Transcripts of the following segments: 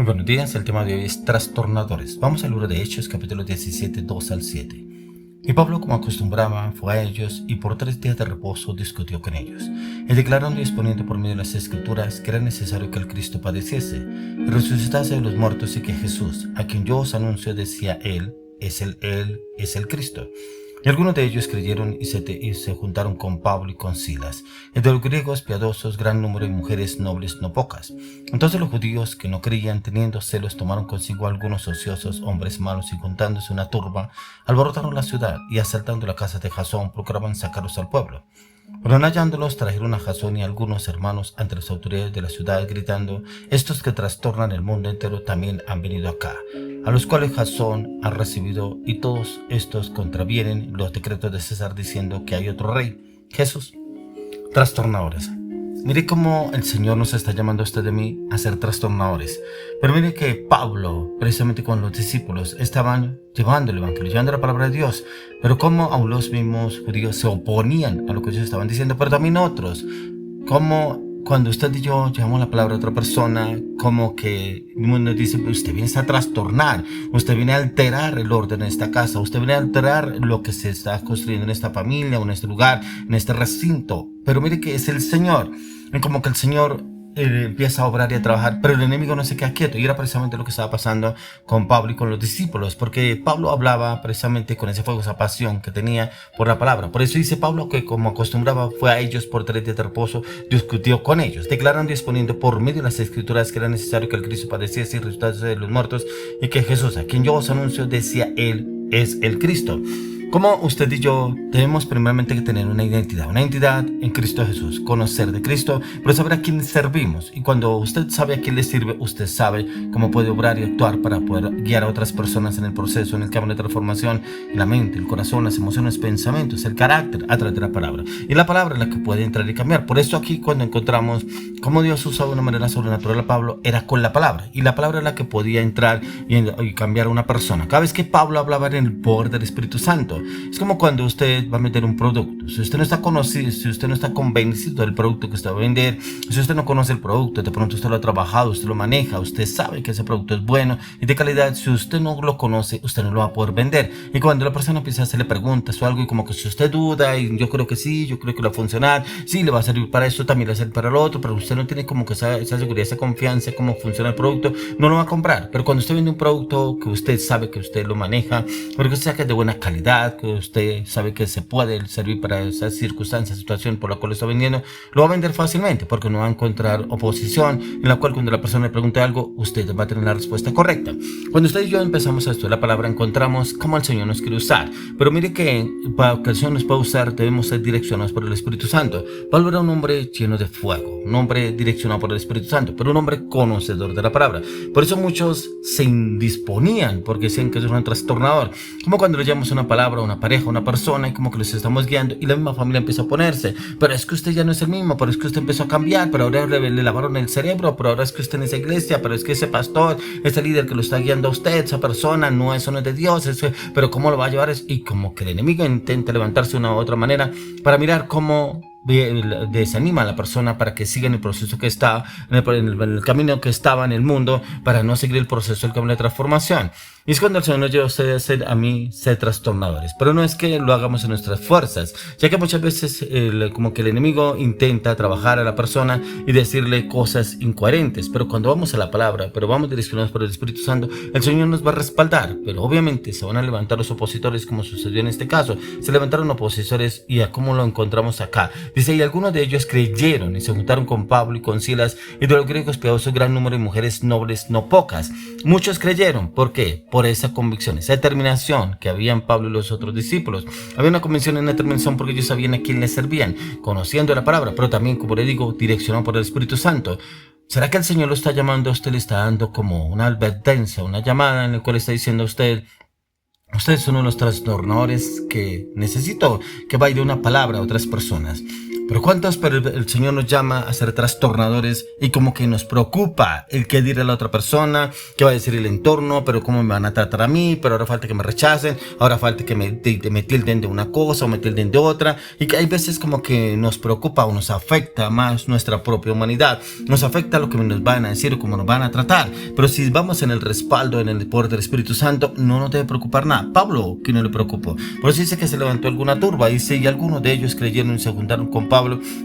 buenos días, el tema de hoy es trastornadores. Vamos al libro de Hechos, capítulo 17, 2 al 7. Y Pablo, como acostumbraba, fue a ellos y por 3 días de reposo discutió con ellos, y declarando y exponiendo por medio de las Escrituras que era necesario que el Cristo padeciese, y resucitase de los muertos, y que Jesús, a quien yo os anuncio, decía Él es el Cristo. Y algunos de ellos creyeron y se juntaron con Pablo y con Silas, y de los griegos piadosos gran número y mujeres nobles no pocas. Entonces los judíos que no creían, teniendo celos, tomaron consigo algunos ociosos hombres malos, y juntándose una turba, alborotaron la ciudad, y asaltando la casa de Jasón, procuraban sacarlos al pueblo. Pero no hallándolos, trajeron a Jasón y a algunos hermanos ante las autoridades de la ciudad, gritando: estos que trastornan el mundo entero también han venido acá, a los cuales Jasón ha recibido, y todos estos contravienen los decretos de César, diciendo que hay otro rey, Jesús. Trastornadores. Mire cómo el Señor nos está llamando a usted de mí a ser trastornadores. Pero mire que Pablo, precisamente con los discípulos, estaban llevando el evangelio, llevando la palabra de Dios. Pero como aún los mismos judíos se oponían a lo que ellos estaban diciendo, pero también otros. Como cuando usted y yo llevamos la palabra a otra persona, como que nos dice: usted viene a trastornar, usted viene a alterar el orden en esta casa, usted viene a alterar lo que se está construyendo en esta familia o en este lugar, en este recinto. Pero mire que es el Señor, y como que el Señor empieza a obrar y a trabajar, pero el enemigo no se queda quieto. Y era precisamente lo que estaba pasando con Pablo y con los discípulos, porque Pablo hablaba precisamente con ese fuego, esa pasión que tenía por la palabra. Por eso dice Pablo que, como acostumbraba, fue a ellos por 3 días de reposo, discutió con ellos, declarando y exponiendo por medio de las Escrituras que era necesario que el Cristo padeciese y resucitase de los muertos, y que Jesús, a quien yo os anuncio, decía Él es el Cristo. Como usted y yo tenemos primeramente que tener una identidad en Cristo Jesús, conocer de Cristo, pero saber a quién servimos. Y cuando usted sabe a quién le sirve, usted sabe cómo puede obrar y actuar para poder guiar a otras personas en el proceso, en el camino de transformación, en la mente, el corazón, las emociones, pensamientos, el carácter, a través de la palabra. Y la palabra es la que puede entrar y cambiar. Por eso aquí, cuando encontramos cómo Dios usaba de una manera sobrenatural a Pablo, era con la palabra. Y la palabra es la que podía entrar y cambiar a una persona. Cada vez que Pablo hablaba en el poder del Espíritu Santo, es como cuando usted va a meter un producto. Si usted no está conocido, si usted no está convencido del producto que usted va a vender, si usted no conoce el producto, de pronto usted lo ha trabajado, usted lo maneja, usted sabe que ese producto es bueno y de calidad, si usted no lo conoce, usted no lo va a poder vender. Y cuando la persona empieza a hacerle preguntas o algo, y como que si usted duda, y yo creo que sí, yo creo que va a funcionar, sí, le va a servir para esto, también le va a servir para lo otro, pero usted no tiene como que esa seguridad, esa confianza, cómo funciona el producto, no lo va a comprar. Pero cuando usted vende un producto que usted sabe que usted lo maneja, porque usted sabe que es de buena calidad, que usted sabe que se puede servir para esa circunstancia, situación por la cual lo está vendiendo, lo va a vender fácilmente, porque no va a encontrar oposición, en la cual cuando la persona le pregunte algo, usted va a tener la respuesta correcta. Cuando usted y yo empezamos a estudiar la palabra, encontramos cómo el Señor nos quiere usar. Pero mire que para que el Señor nos pueda usar, debemos ser direccionados por el Espíritu Santo. Pablo era un hombre lleno de fuego, un hombre direccionado por el Espíritu Santo, pero un hombre conocedor de la palabra. Por eso muchos se indisponían, porque decían que es un trastornador. Como cuando le llamamos una palabra a una pareja, una persona, y como que les estamos guiando, y la misma familia empieza a oponerse: pero es que usted ya no es el mismo, pero es que usted empezó a cambiar, pero ahora le lavaron el cerebro, pero ahora es que usted en esa iglesia, pero es que ese pastor, ese líder que lo está guiando a usted, esa persona, no, eso no es de Dios, eso, pero cómo lo va a llevar. Y como que el enemigo intenta levantarse de una u otra manera para mirar cómo desanima a la persona para que siga en el proceso que está, en el camino que estaba en el mundo, para no seguir el proceso del camino de transformación. Y es cuando el Señor nos lleva a ustedes, a mí, ser trastornadores. Pero no es que lo hagamos en nuestras fuerzas, ya que muchas veces como que el enemigo intenta trabajar a la persona y decirle cosas incoherentes. Pero cuando vamos a la palabra, pero vamos direccionados por el Espíritu Santo, el Señor nos va a respaldar. Pero obviamente se van a levantar los opositores, como sucedió en este caso. Se levantaron opositores, y a cómo lo encontramos acá. Dice: y algunos de ellos creyeron y se juntaron con Pablo y con Silas, y de los griegos piadosos gran número y mujeres nobles no pocas. Muchos creyeron. ¿Por qué? Por esa convicción, esa determinación que había en Pablo y los otros discípulos. Había una convicción y una determinación porque ellos sabían a quién les servían, conociendo la palabra, pero también, como le digo, direccionado por el Espíritu Santo. ¿Será que el Señor lo está llamando a usted, le está dando como una advertencia, una llamada en la cual está diciendo a usted: ustedes son unos trastornadores que necesito que vaya una palabra a otras personas? Pero pero el Señor nos llama a ser trastornadores y como que nos preocupa el qué dirá la otra persona, qué va a decir el entorno, pero cómo me van a tratar a mí, pero ahora falta que me rechacen, ahora falta que me tilden de una cosa o me tilden de otra, y que hay veces como que nos preocupa o nos afecta más nuestra propia humanidad, nos afecta lo que nos van a decir o cómo nos van a tratar. Pero si vamos en el respaldo, en el poder del Espíritu Santo, no nos debe preocupar nada. Pablo, que no le preocupó, por eso dice que se levantó alguna turba, dice, y algunos de ellos creyeron y se juntaron con Pablo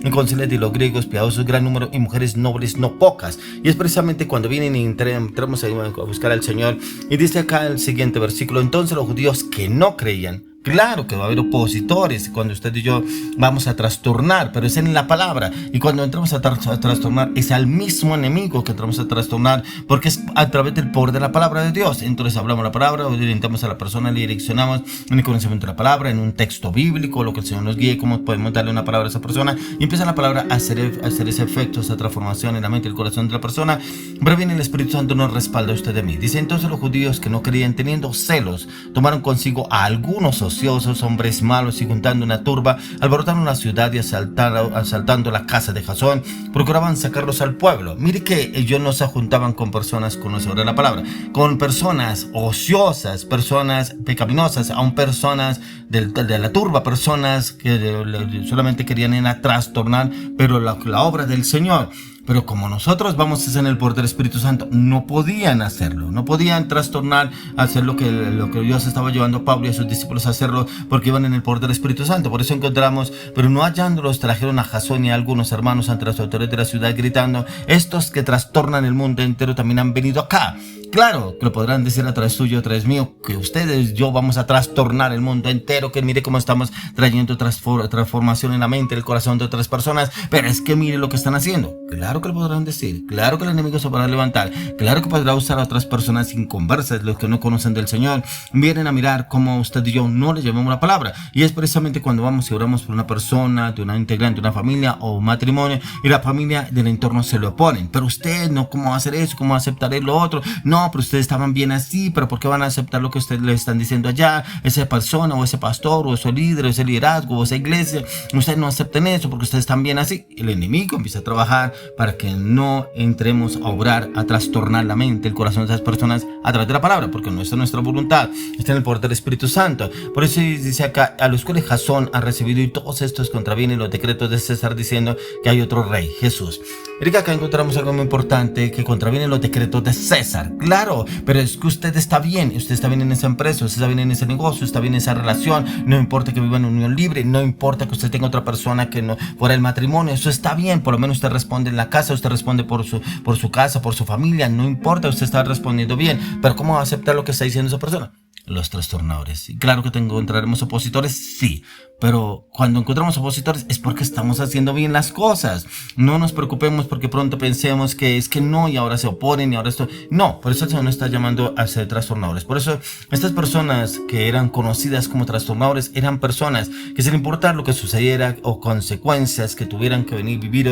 en concilios de los griegos, piadosos gran número, y mujeres nobles no pocas. Y es precisamente cuando vienen y entramos ahí a buscar al Señor, y dice acá el siguiente versículo: entonces los judíos que no creían, claro que va a haber opositores cuando usted y yo vamos a trastornar, pero es en la palabra. Y cuando entramos a trastornar, es al mismo enemigo que entramos a trastornar, porque es a través del poder de la palabra de Dios. Entonces hablamos la palabra, orientamos a la persona, le direccionamos en el conocimiento de la palabra, en un texto bíblico, lo que el Señor nos guíe, cómo podemos darle una palabra a esa persona. Y empieza la palabra a hacer ese efecto, esa transformación en la mente y el corazón de la persona. Pero viene el Espíritu Santo, nos respalda a usted de mí. Dice, entonces los judíos que no creían, teniendo celos, tomaron consigo a algunos ociosos, hombres malos, y juntando una turba, alborotaron la ciudad y asaltando la casa de Jasón, procuraban sacarlos al pueblo. Mire que ellos no se juntaban con personas conocedoras de la palabra, con personas ociosas, personas pecaminosas, aún personas de la turba, personas que solamente querían ir a trastornar, pero la obra del Señor. Pero como nosotros vamos en el poder del Espíritu Santo, no podían hacerlo, no podían trastornar, hacer lo que Dios estaba llevando a Pablo y a sus discípulos a hacerlo, porque iban en el poder del Espíritu Santo. Por eso encontramos, pero no hallándolos, trajeron a Jasón y a algunos hermanos ante las autoridades de la ciudad, gritando, estos que trastornan el mundo entero también han venido acá. Claro que lo podrán decir a través suyo, a través mío, que ustedes, yo vamos a trastornar el mundo entero, que mire cómo estamos trayendo transformación en la mente, en el corazón de otras personas, pero es que mire lo que están haciendo. Claro que lo podrán decir, claro que el enemigo se podrá levantar, claro que podrá usar a otras personas inconversas, los que no conocen del Señor, vienen a mirar cómo usted y yo no le llevamos la palabra. Y es precisamente cuando vamos y oramos por una persona, de una integrante, de una familia o un matrimonio, y la familia del entorno se lo oponen. Pero usted no, ¿cómo va a hacer eso? ¿Cómo va a aceptar lo otro? No, pero ustedes estaban bien así, pero ¿por qué van a aceptar lo que ustedes le están diciendo allá? Esa persona o ese pastor o ese líder o ese liderazgo o esa iglesia, ustedes no acepten eso porque ustedes están bien así. El enemigo empieza a trabajar para que no entremos a obrar, a trastornar la mente, el corazón de esas personas a través de la palabra, porque no está nuestra voluntad, está en el poder del Espíritu Santo. Por eso dice acá, a los cuales Jasón ha recibido, y todos estos contravienen los decretos de César, diciendo que hay otro rey, Jesús. Mira, acá encontramos algo muy importante, que contravienen los decretos de César. Claro, pero es que usted está bien en esa empresa, usted está bien en ese negocio, está bien en esa relación, no importa que viva en unión libre, no importa que usted tenga otra persona que no fuera el matrimonio, eso está bien, por lo menos usted responde en la casa, usted responde por su casa, por su familia, no importa, usted está respondiendo bien, pero ¿cómo va a aceptar lo que está diciendo esa persona? Los trastornadores. Y claro que encontraremos opositores, sí, pero cuando encontramos opositores es porque estamos haciendo bien las cosas. No nos preocupemos porque pronto pensemos que es que no, y ahora se oponen, y ahora esto. No, por eso el Señor nos está llamando a ser trastornadores. Por eso estas personas que eran conocidas como trastornadores eran personas que, sin importar lo que sucediera o consecuencias que tuvieran que venir vivir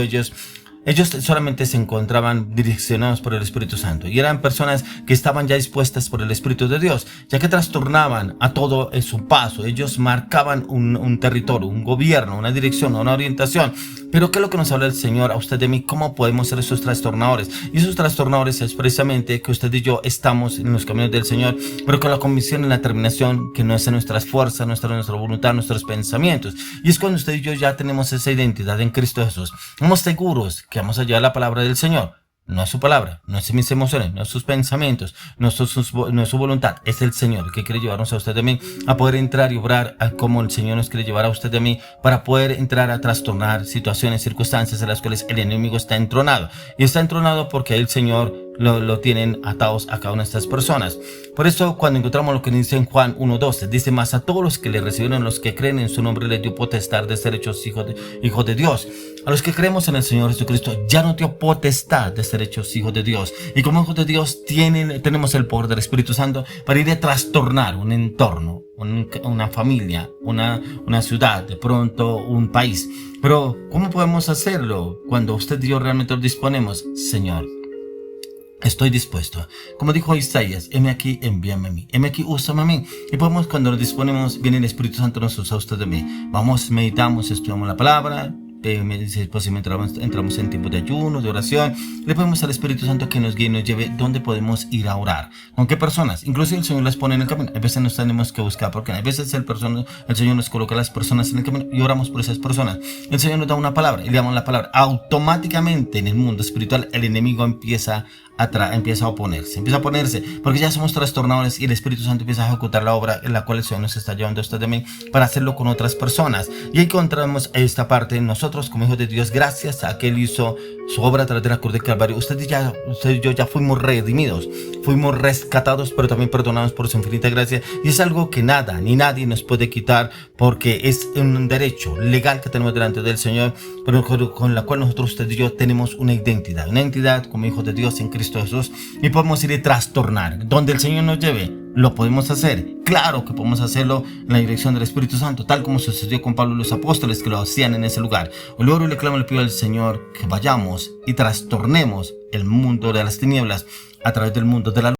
ellos solamente se encontraban direccionados por el Espíritu Santo, y eran personas que estaban ya dispuestas por el Espíritu de Dios, ya que trastornaban a todo en su paso. Ellos marcaban un territorio, un gobierno, una dirección, una orientación. Pero ¿qué es lo que nos habla el Señor a usted de mí? ¿Cómo podemos ser esos trastornadores? Y esos trastornadores es precisamente que usted y yo estamos en los caminos del Señor, pero con la convicción y la determinación que no es en nuestras fuerzas, nuestra voluntad, nuestros pensamientos. Y es cuando usted y yo ya tenemos esa identidad en Cristo Jesús. Estamos seguros que vamos a llevar la palabra del Señor. No es su palabra, no es mis emociones, no es sus pensamientos, no es su voluntad. Es el Señor el que quiere llevarnos a usted de mí a poder entrar y obrar como el Señor nos quiere llevar a usted de mí, para poder entrar a trastornar situaciones, circunstancias en las cuales el enemigo está entronado. Y está entronado porque el Señor lo tienen atados a cada una de estas personas. Por eso cuando encontramos lo que dice en Juan 1:12, dice, más a todos los que le recibieron, los que creen en su nombre, le dio potestad de ser hechos hijos de Dios. A los que creemos en el Señor Jesucristo ya nos dio potestad de ser hechos hijos de Dios. Y como hijos de Dios tenemos el poder del Espíritu Santo para ir a trastornar un entorno, una familia, una ciudad, de pronto un país. Pero ¿cómo podemos hacerlo? Cuando usted y yo realmente lo disponemos. Señor, estoy dispuesto. Como dijo Isaías, heme aquí, envíame a mí. Heme aquí, úsame a mí. Y cuando nos disponemos, viene el Espíritu Santo, nos usa usted de mí. Vamos, meditamos, estudiamos la palabra, entramos en tiempo de ayuno, de oración, le pedimos al Espíritu Santo que nos guíe y nos lleve donde podemos ir a orar. ¿Con qué personas? Incluso el Señor las pone en el camino. A veces nos tenemos que buscar, porque a veces el Señor nos coloca a las personas en el camino y oramos por esas personas. El Señor nos da una palabra y le damos la palabra. Automáticamente en el mundo espiritual el enemigo empieza a oponerse, porque ya somos trastornadores y el Espíritu Santo empieza a ejecutar la obra en la cual el Señor nos está llevando a usted de mí para hacerlo con otras personas. Y ahí encontramos esta parte en nosotros como hijos de Dios, gracias a que Él hizo su obra a través de la cruz de Calvario. Usted y yo ya fuimos redimidos, fuimos rescatados, pero también perdonados por su infinita gracia, y es algo que nada ni nadie nos puede quitar, porque es un derecho legal que tenemos delante del Señor, pero con la cual nosotros, usted y yo, tenemos una identidad como hijos de Dios en Cristo Jesús, y podemos ir y trastornar. Donde el Señor nos lleve, lo podemos hacer. Claro que podemos hacerlo en la dirección del Espíritu Santo, tal como sucedió con Pablo y los apóstoles que lo hacían en ese lugar. Hoy oro y le clamo, le pido al Señor que vayamos y trastornemos el mundo de las tinieblas a través del mundo de la luz.